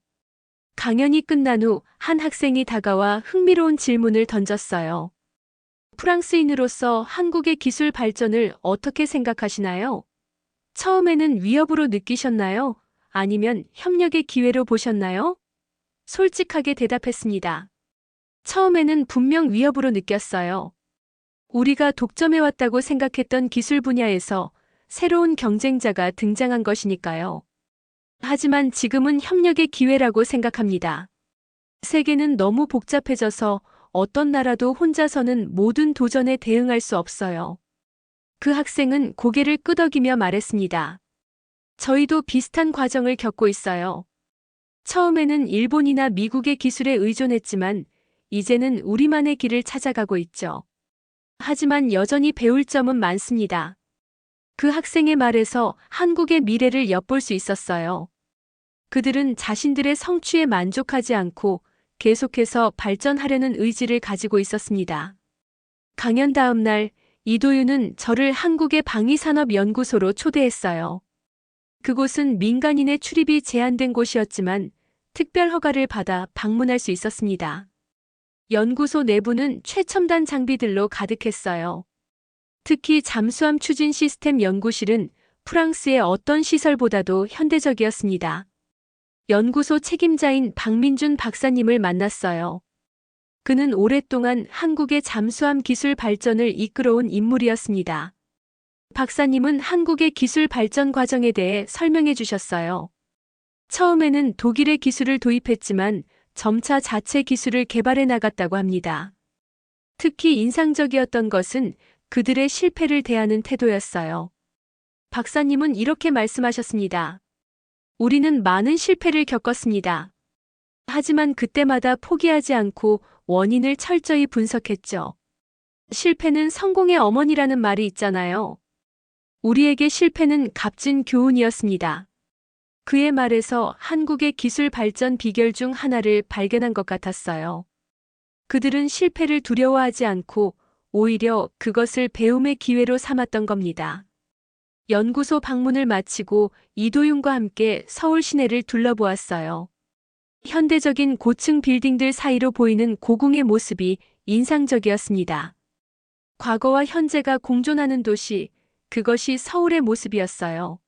강연이 끝난 후 한 학생이 다가와 흥미로운 질문을 던졌어요. 프랑스인으로서 한국의 기술 발전을 어떻게 생각하시나요? 처음에는 위협으로 느끼셨나요? 아니면 협력의 기회로 보셨나요? 솔직하게 대답했습니다. 처음에는 분명 위협으로 느꼈어요. 우리가 독점해왔다고 생각했던 기술 분야에서 새로운 경쟁자가 등장한 것이니까요. 하지만 지금은 협력의 기회라고 생각합니다. 세계는 너무 복잡해져서 어떤 나라도 혼자서는 모든 도전에 대응할 수 없어요. 그 학생은 고개를 끄덕이며 말했습니다. 저희도 비슷한 과정을 겪고 있어요. 처음에는 일본이나 미국의 기술에 의존했지만 이제는 우리만의 길을 찾아가고 있죠. 하지만 여전히 배울 점은 많습니다. 그 학생의 말에서 한국의 미래를 엿볼 수 있었어요. 그들은 자신들의 성취에 만족하지 않고 계속해서 발전하려는 의지를 가지고 있었습니다. 강연 다음 날 이도윤은 저를 한국의 방위산업연구소로 초대했어요. 그곳은 민간인의 출입이 제한된 곳이었지만 특별 허가를 받아 방문할 수 있었습니다. 연구소 내부는 최첨단 장비들로 가득했어요. 특히 잠수함 추진 시스템 연구실은 프랑스의 어떤 시설보다도 현대적이었습니다. 연구소 책임자인 박민준 박사님을 만났어요. 그는 오랫동안 한국의 잠수함 기술 발전을 이끌어온 인물이었습니다. 박사님은 한국의 기술 발전 과정에 대해 설명해 주셨어요. 처음에는 독일의 기술을 도입했지만 점차 자체 기술을 개발해 나갔다고 합니다. 특히 인상적이었던 것은 그들의 실패를 대하는 태도였어요. 박사님은 이렇게 말씀하셨습니다. 우리는 많은 실패를 겪었습니다. 하지만 그때마다 포기하지 않고 원인을 철저히 분석했죠. 실패는 성공의 어머니라는 말이 있잖아요. 우리에게 실패는 값진 교훈이었습니다. 그의 말에서 한국의 기술 발전 비결 중 하나를 발견한 것 같았어요. 그들은 실패를 두려워하지 않고 오히려 그것을 배움의 기회로 삼았던 겁니다. 연구소 방문을 마치고 이도윤과 함께 서울 시내를 둘러보았어요. 현대적인 고층 빌딩들 사이로 보이는 고궁의 모습이 인상적이었습니다. 과거와 현재가 공존하는 도시, 그것이 서울의 모습이었어요.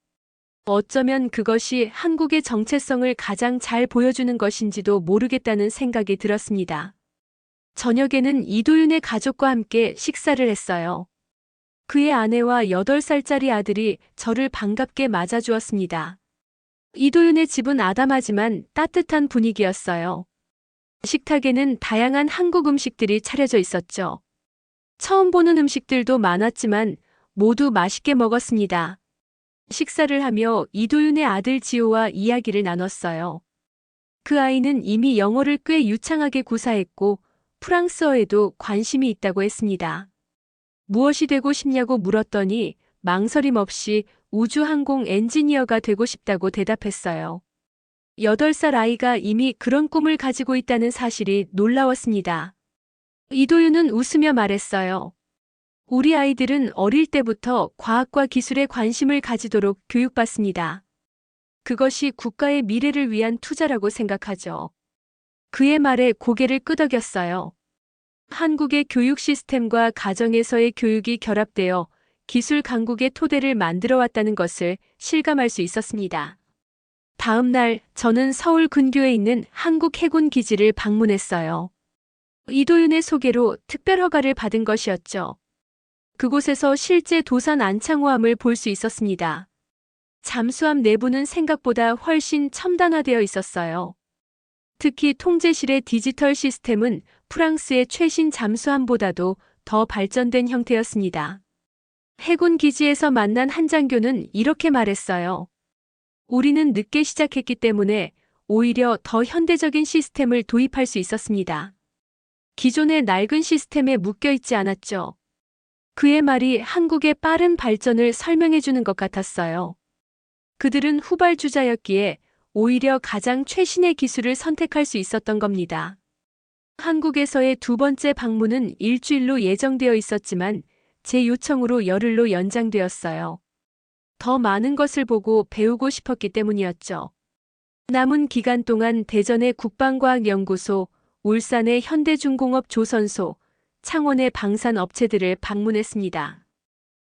어쩌면 그것이 한국의 정체성을 가장 잘 보여주는 것인지도 모르겠다는 생각이 들었습니다. 저녁에는 이도윤의 가족과 함께 식사를 했어요. 그의 아내와 8살짜리 아들이 저를 반갑게 맞아주었습니다. 이도윤의 집은 아담하지만 따뜻한 분위기였어요. 식탁에는 다양한 한국 음식들이 차려져 있었죠. 처음 보는 음식들도 많았지만 모두 맛있게 먹었습니다. 식사를 하며 이도윤의 아들 지호와 이야기를 나눴어요. 그 아이는 이미 영어를 꽤 유창하게 구사했고 프랑스어에도 관심이 있다고 했습니다. 무엇이 되고 싶냐고 물었더니 망설임 없이 우주항공 엔지니어가 되고 싶다고 대답했어요. 8살 아이가 이미 그런 꿈을 가지고 있다는 사실이 놀라웠습니다. 이도윤은 웃으며 말했어요. 우리 아이들은 어릴 때부터 과학과 기술에 관심을 가지도록 교육받습니다. 그것이 국가의 미래를 위한 투자라고 생각하죠. 그의 말에 고개를 끄덕였어요. 한국의 교육 시스템과 가정에서의 교육이 결합되어 기술 강국의 토대를 만들어 왔다는 것을 실감할 수 있었습니다. 다음 날 저는 서울 근교에 있는 한국 해군 기지를 방문했어요. 이도윤의 소개로 특별 허가를 받은 것이었죠. 그곳에서 실제 도산 안창호함을 볼 수 있었습니다. 잠수함 내부는 생각보다 훨씬 첨단화되어 있었어요. 특히 통제실의 디지털 시스템은 프랑스의 최신 잠수함보다도 더 발전된 형태였습니다. 해군 기지에서 만난 한 장교는 이렇게 말했어요. 우리는 늦게 시작했기 때문에 오히려 더 현대적인 시스템을 도입할 수 있었습니다. 기존의 낡은 시스템에 묶여 있지 않았죠. 그의 말이 한국의 빠른 발전을 설명해 주는 것 같았어요. 그들은 후발주자였기에 오히려 가장 최신의 기술을 선택할 수 있었던 겁니다. 한국에서의 두 번째 방문은 일주일로 예정되어 있었지만 제 요청으로 열흘로 연장되었어요. 더 많은 것을 보고 배우고 싶었기 때문이었죠. 남은 기간 동안 대전의 국방과학연구소, 울산의 현대중공업조선소, 창원의 방산업체들을 방문했습니다.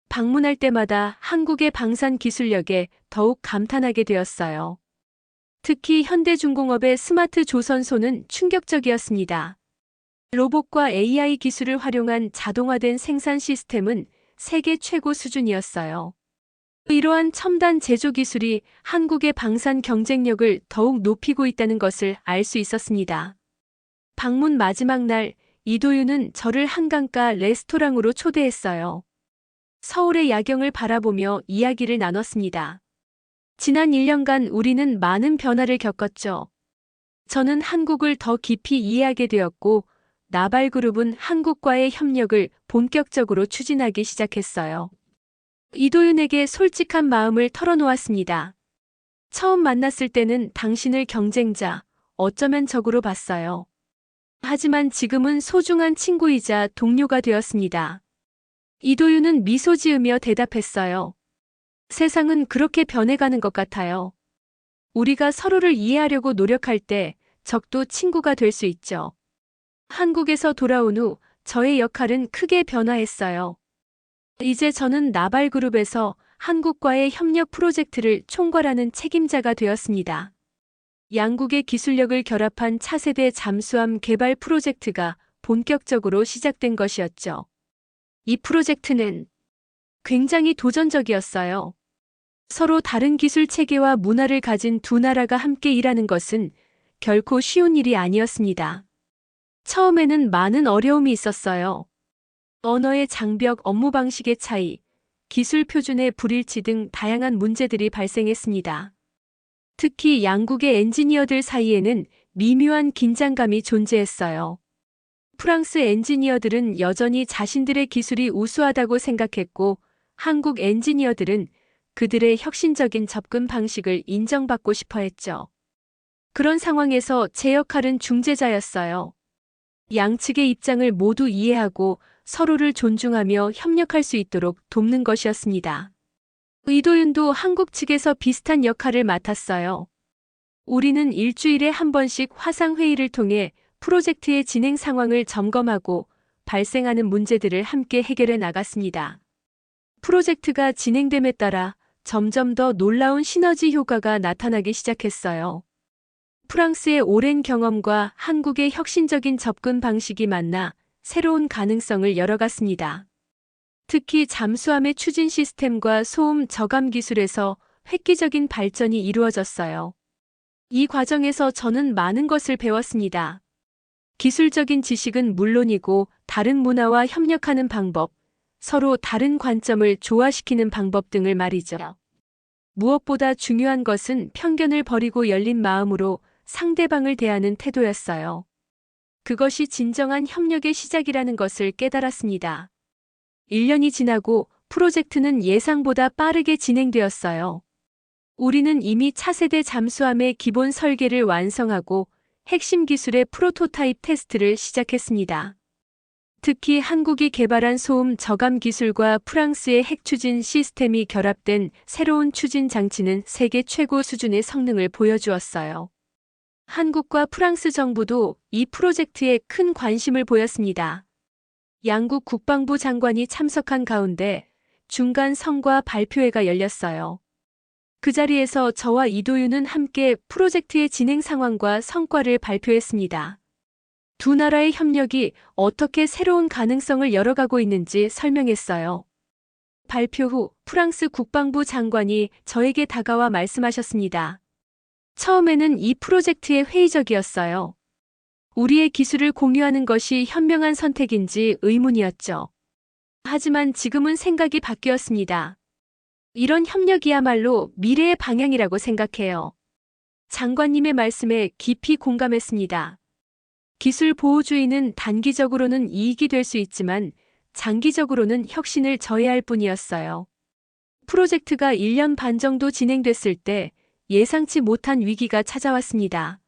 방문할 때마다 한국의 방산 기술력에 더욱 감탄하게 되었어요. 특히 현대중공업의 스마트 조선소는 충격적이었습니다. 로봇과 AI 기술을 활용한 자동화된 생산 시스템은 세계 최고 수준이었어요. 이러한 첨단 제조 기술이 한국의 방산 경쟁력을 더욱 높이고 있다는 것을 알 수 있었습니다. 방문 마지막 날, 이도윤은 저를 한강가 레스토랑으로 초대했어요. 서울의 야경을 바라보며 이야기를 나눴습니다. 지난 1년간 우리는 많은 변화를 겪었죠. 저는 한국을 더 깊이 이해하게 되었고, 나발그룹은 한국과의 협력을 본격적으로 추진하기 시작했어요. 이도윤에게 솔직한 마음을 털어놓았습니다. 처음 만났을 때는 당신을 경쟁자, 어쩌면 적으로 봤어요. 하지만 지금은 소중한 친구이자 동료가 되었습니다. 이도윤은 미소 지으며 대답했어요. 세상은 그렇게 변해가는 것 같아요. 우리가 서로를 이해하려고 노력할 때 적도 친구가 될 수 있죠. 한국에서 돌아온 후 저의 역할은 크게 변화했어요. 이제 저는 나발그룹에서 한국과의 협력 프로젝트를 총괄하는 책임자가 되었습니다. 양국의 기술력을 결합한 차세대 잠수함 개발 프로젝트가 본격적으로 시작된 것이었죠. 이 프로젝트는 굉장히 도전적이었어요. 서로 다른 기술 체계와 문화를 가진 두 나라가 함께 일하는 것은 결코 쉬운 일이 아니었습니다. 처음에는 많은 어려움이 있었어요. 언어의 장벽, 업무 방식의 차이, 기술 표준의 불일치 등 다양한 문제들이 발생했습니다. 특히 양국의 엔지니어들 사이에는 미묘한 긴장감이 존재했어요. 프랑스 엔지니어들은 여전히 자신들의 기술이 우수하다고 생각했고, 한국 엔지니어들은 그들의 혁신적인 접근 방식을 인정받고 싶어 했죠. 그런 상황에서 제 역할은 중재자였어요. 양측의 입장을 모두 이해하고 서로를 존중하며 협력할 수 있도록 돕는 것이었습니다. 이도윤도 한국 측에서 비슷한 역할을 맡았어요. 우리는 일주일에 한 번씩 화상회의를 통해 프로젝트의 진행 상황을 점검하고 발생하는 문제들을 함께 해결해 나갔습니다. 프로젝트가 진행됨에 따라 점점 더 놀라운 시너지 효과가 나타나기 시작했어요. 프랑스의 오랜 경험과 한국의 혁신적인 접근 방식이 만나 새로운 가능성을 열어갔습니다. 특히 잠수함의 추진 시스템과 소음 저감 기술에서 획기적인 발전이 이루어졌어요. 이 과정에서 저는 많은 것을 배웠습니다. 기술적인 지식은 물론이고 다른 문화와 협력하는 방법, 서로 다른 관점을 조화시키는 방법 등을 말이죠. 무엇보다 중요한 것은 편견을 버리고 열린 마음으로 상대방을 대하는 태도였어요. 그것이 진정한 협력의 시작이라는 것을 깨달았습니다. 1년이 지나고 프로젝트는 예상보다 빠르게 진행되었어요. 우리는 이미 차세대 잠수함의 기본 설계를 완성하고 핵심 기술의 프로토타입 테스트를 시작했습니다. 특히 한국이 개발한 소음 저감 기술과 프랑스의 핵 추진 시스템이 결합된 새로운 추진 장치는 세계 최고 수준의 성능을 보여주었어요. 한국과 프랑스 정부도 이 프로젝트에 큰 관심을 보였습니다. 양국 국방부 장관이 참석한 가운데 중간 성과 발표회가 열렸어요. 그 자리에서 저와 이도윤은 함께 프로젝트의 진행 상황과 성과를 발표했습니다. 두 나라의 협력이 어떻게 새로운 가능성을 열어가고 있는지 설명했어요. 발표 후 프랑스 국방부 장관이 저에게 다가와 말씀하셨습니다. 처음에는 이 프로젝트에 회의적이었어요. 우리의 기술을 공유하는 것이 현명한 선택인지 의문이었죠. 하지만 지금은 생각이 바뀌었습니다. 이런 협력이야말로 미래의 방향이라고 생각해요. 장관님의 말씀에 깊이 공감했습니다. 기술 보호주의는 단기적으로는 이익이 될 수 있지만 장기적으로는 혁신을 저해할 뿐이었어요. 프로젝트가 1년 반 정도 진행됐을 때 예상치 못한 위기가 찾아왔습니다.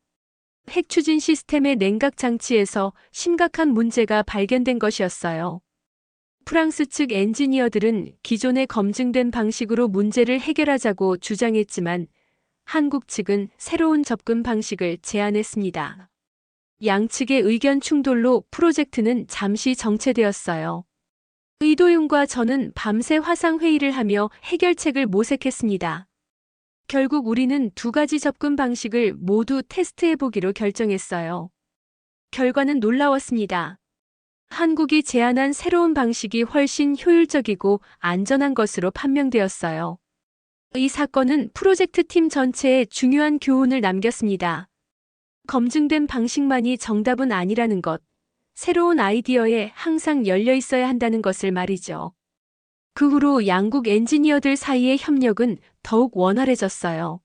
핵 추진 시스템의 냉각 장치에서 심각한 문제가 발견된 것이었어요. 프랑스 측 엔지니어들은 기존에 검증된 방식으로 문제를 해결하자고 주장했지만 한국 측은 새로운 접근 방식을 제안했습니다. 양측의 의견 충돌로 프로젝트는 잠시 정체되었어요. 이도윤과 저는 밤새 화상회의를 하며 해결책을 모색했습니다. 결국 우리는 두 가지 접근 방식을 모두 테스트해보기로 결정했어요. 결과는 놀라웠습니다. 한국이 제안한 새로운 방식이 훨씬 효율적이고 안전한 것으로 판명되었어요. 이 사건은 프로젝트 팀 전체에 중요한 교훈을 남겼습니다. 검증된 방식만이 정답은 아니라는 것, 새로운 아이디어에 항상 열려 있어야 한다는 것을 말이죠. 그 후로 양국 엔지니어들 사이의 협력은 더욱 원활해졌어요.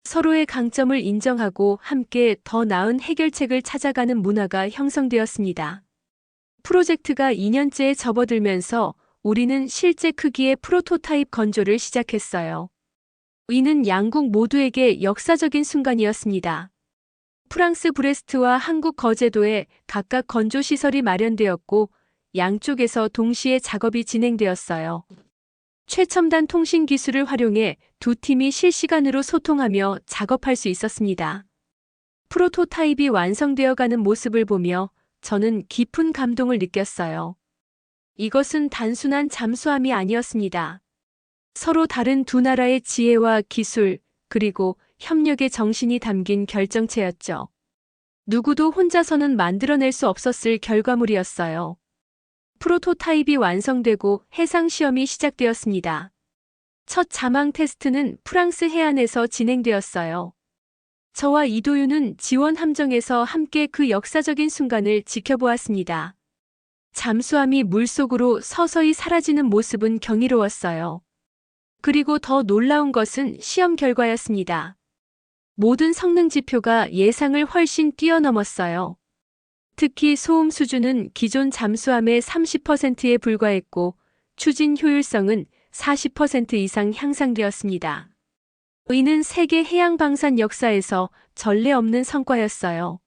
서로의 강점을 인정하고 함께 더 나은 해결책을 찾아가는 문화가 형성되었습니다. 프로젝트가 2년째에 접어들면서 우리는 실제 크기의 프로토타입 건조를 시작했어요. 이는 양국 모두에게 역사적인 순간이었습니다. 프랑스 브레스트와 한국 거제도에 각각 건조시설이 마련되었고 양쪽에서 동시에 작업이 진행되었어요. 최첨단 통신 기술을 활용해 두 팀이 실시간으로 소통하며 작업할 수 있었습니다. 프로토타입이 완성되어가는 모습을 보며 저는 깊은 감동을 느꼈어요. 이것은 단순한 잠수함이 아니었습니다. 서로 다른 두 나라의 지혜와 기술, 그리고 협력의 정신이 담긴 결정체였죠. 누구도 혼자서는 만들어낼 수 없었을 결과물이었어요. 프로토타입이 완성되고 해상 시험이 시작되었습니다. 첫 자망 테스트는 프랑스 해안에서 진행되었어요. 저와 이도윤은 지원 함정에서 함께 그 역사적인 순간을 지켜보았습니다. 잠수함이 물속으로 서서히 사라지는 모습은 경이로웠어요. 그리고 더 놀라운 것은 시험 결과였습니다. 모든 성능 지표가 예상을 훨씬 뛰어넘었어요. 특히 소음 수준은 기존 잠수함의 30%에 불과했고 추진 효율성은 40% 이상 향상되었습니다. 이는 세계 해양 방산 역사에서 전례 없는 성과였어요.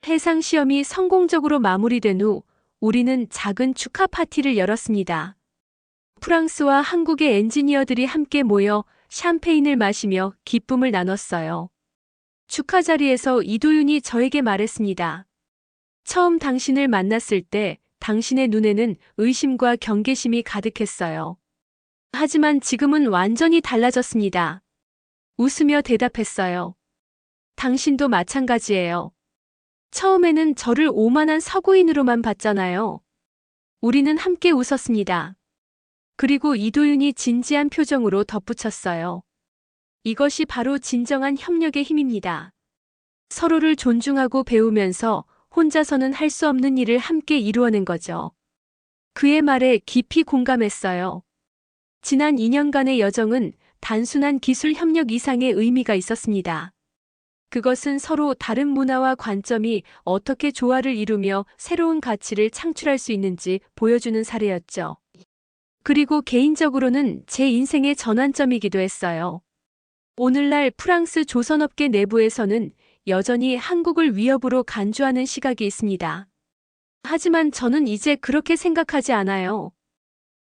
해상 시험이 성공적으로 마무리된 후 우리는 작은 축하 파티를 열었습니다. 프랑스와 한국의 엔지니어들이 함께 모여 샴페인을 마시며 기쁨을 나눴어요. 축하 자리에서 이도윤이 저에게 말했습니다. 처음 당신을 만났을 때 당신의 눈에는 의심과 경계심이 가득했어요. 하지만 지금은 완전히 달라졌습니다. 웃으며 대답했어요. 당신도 마찬가지예요. 처음에는 저를 오만한 서구인으로만 봤잖아요. 우리는 함께 웃었습니다. 그리고 이도윤이 진지한 표정으로 덧붙였어요. 이것이 바로 진정한 협력의 힘입니다. 서로를 존중하고 배우면서 혼자서는 할 수 없는 일을 함께 이루어낸 거죠. 그의 말에 깊이 공감했어요. 지난 2년간의 여정은 단순한 기술 협력 이상의 의미가 있었습니다. 그것은 서로 다른 문화와 관점이 어떻게 조화를 이루며 새로운 가치를 창출할 수 있는지 보여주는 사례였죠. 그리고 개인적으로는 제 인생의 전환점이기도 했어요. 오늘날 프랑스 조선업계 내부에서는 여전히 한국을 위협으로 간주하는 시각이 있습니다. 하지만 저는 이제 그렇게 생각하지 않아요.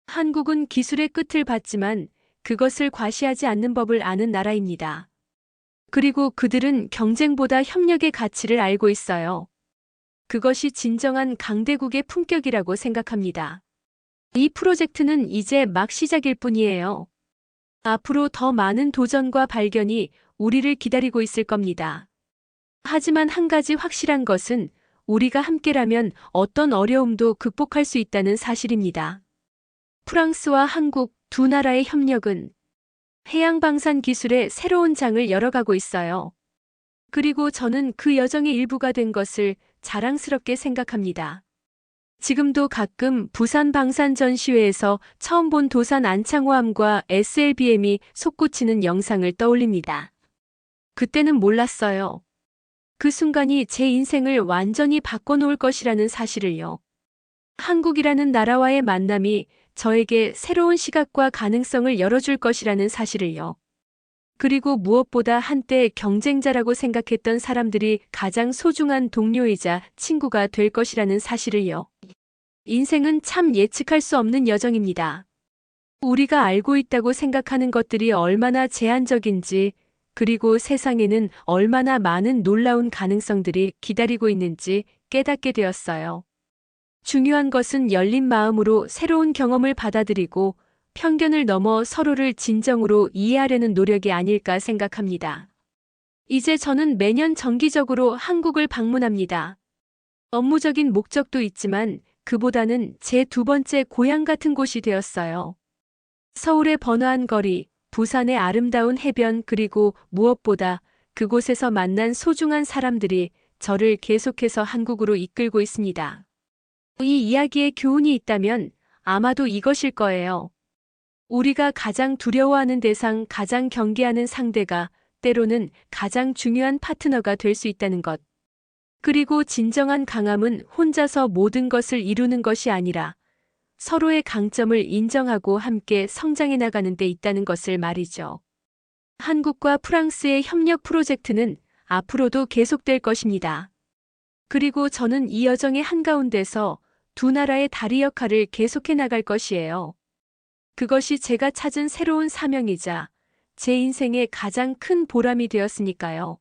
한국은 기술의 끝을 봤지만 그것을 과시하지 않는 법을 아는 나라입니다. 그리고 그들은 경쟁보다 협력의 가치를 알고 있어요. 그것이 진정한 강대국의 품격이라고 생각합니다. 이 프로젝트는 이제 막 시작일 뿐이에요. 앞으로 더 많은 도전과 발견이 우리를 기다리고 있을 겁니다. 하지만 한 가지 확실한 것은 우리가 함께라면 어떤 어려움도 극복할 수 있다는 사실입니다. 프랑스와 한국 두 나라의 협력은 해양방산 기술의 새로운 장을 열어가고 있어요. 그리고 저는 그 여정의 일부가 된 것을 자랑스럽게 생각합니다. 지금도 가끔 부산 방산 전시회에서 처음 본 도산 안창호함과 SLBM이 솟구치는 영상을 떠올립니다. 그때는 몰랐어요. 그 순간이 제 인생을 완전히 바꿔놓을 것이라는 사실을요. 한국이라는 나라와의 만남이 저에게 새로운 시각과 가능성을 열어줄 것이라는 사실을요. 그리고 무엇보다 한때 경쟁자라고 생각했던 사람들이 가장 소중한 동료이자 친구가 될 것이라는 사실을요. 인생은 참 예측할 수 없는 여정입니다. 우리가 알고 있다고 생각하는 것들이 얼마나 제한적인지, 그리고 세상에는 얼마나 많은 놀라운 가능성들이 기다리고 있는지 깨닫게 되었어요. 중요한 것은 열린 마음으로 새로운 경험을 받아들이고 편견을 넘어 서로를 진정으로 이해하려는 노력이 아닐까 생각합니다. 이제 저는 매년 정기적으로 한국을 방문합니다. 업무적인 목적도 있지만 그보다는 제 두 번째 고향 같은 곳이 되었어요. 서울의 번화한 거리, 부산의 아름다운 해변, 그리고 무엇보다 그곳에서 만난 소중한 사람들이 저를 계속해서 한국으로 이끌고 있습니다. 이 이야기에 교훈이 있다면 아마도 이것일 거예요. 우리가 가장 두려워하는 대상, 가장 경계하는 상대가 때로는 가장 중요한 파트너가 될 수 있다는 것. 그리고 진정한 강함은 혼자서 모든 것을 이루는 것이 아니라 서로의 강점을 인정하고 함께 성장해 나가는 데 있다는 것을 말이죠. 한국과 프랑스의 협력 프로젝트는 앞으로도 계속될 것입니다. 그리고 저는 이 여정의 한가운데서 두 나라의 다리 역할을 계속해 나갈 것이에요. 그것이 제가 찾은 새로운 사명이자 제 인생의 가장 큰 보람이 되었으니까요.